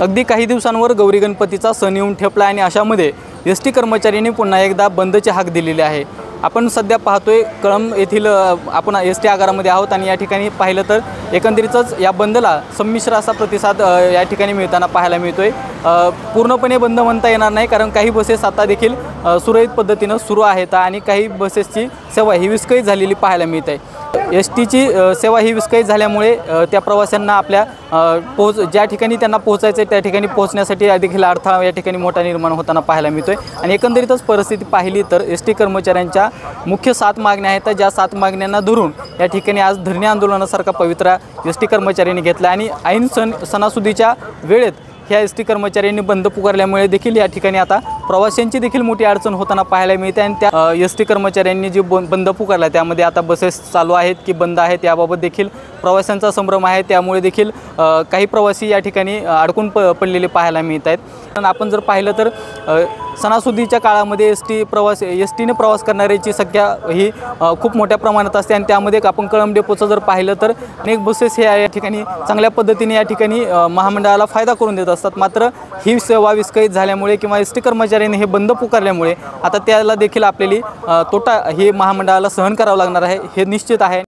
अगदी काही दिवसांवर गौरी गणपतीचा सण येऊन ठेपला आणि अशामध्ये एस.टी. कर्मचाऱ्यांनी पुन्हा एकदा बंदची हाक दिलेली आहे। आपण सध्या पाहतोय कळंब येथील आपण एस.टी. आगारामध्ये आहोत आणि या ठिकाणी पाहिलं तर एकंदरीतच या बंदला संमिश्र असा प्रतिसाद या ठिकाणी मिळताना पाहायला मिळतोय। पूर्णपणे बंद म्हणता येणार नाही, कारण काही बसेस आता देखील सुरळीत पद्धतीने सुरू आहेत आणि काही बसेसची सेवा ही विस्कळीत झालेली पाहायला मिळत आहे। एस.टीची सेवा ही विस्कळीत झाल्यामुळे त्या प्रवाशांना आपल्या ज्या ठिकाणी त्यांना पोहोचायचं आहे त्या ठिकाणी पोहोचण्यासाठी देखील अडथळा या ठिकाणी मोठा निर्माण होताना पाहायला मिळतोय। आणि एकंदरीतच परिस्थिती पाहिली तर एस.टी. कर्मचाऱ्यांच्या मुख्य 7 मागण्या आहेत, ज्या 7 मागण्यांना धरून या ठिकाणी आज धरणे आंदोलनासारखा पवित्रा एस.टी. कर्मचाऱ्यांनी घेतला आणि ऐन सणासुदीच्या वेळेत ह्या एस.टी. कर्मचाऱ्यांनी बंद पुकारल्यामुळे देखील या ठिकाणी आता प्रवाशांची देखील मोठी अडचण होताना पाहायला मिळते। आणि त्या एस.टी. कर्मचाऱ्यांनी जे बंद पुकारला त्यामध्ये आता बसेस चालू आहेत की बंद आहेत याबाबत देखील प्रवाशांचा संभ्रम आहे। त्यामुळे देखील काही प्रवासी या ठिकाणी अडकून पडलेले पाहायला मिळत आहेत। पण आपण जर पाहिलं तर सणासुदीच्या काळामध्ये एस.टीने प्रवास करणाऱ्यांची संख्या ही खूप मोठ्या प्रमाणात असते आणि त्यामध्ये आपण कळंब डेपोचं जर पाहिलं तर अनेक बसेस हे या ठिकाणी चांगल्या पद्धतीने या ठिकाणी महामंडळाला फायदा करून देत असतात। मात्र ही सेवा विस्कळीत झाल्यामुळे किंवा एस.टी. कर्मचाऱ्यांनी हे बंद पुकारल्यामुळे आता त्याला देखील आपल्याला तोटा हे महामंडळाला सहन करावा लागणार आहे, हे निश्चित आहे।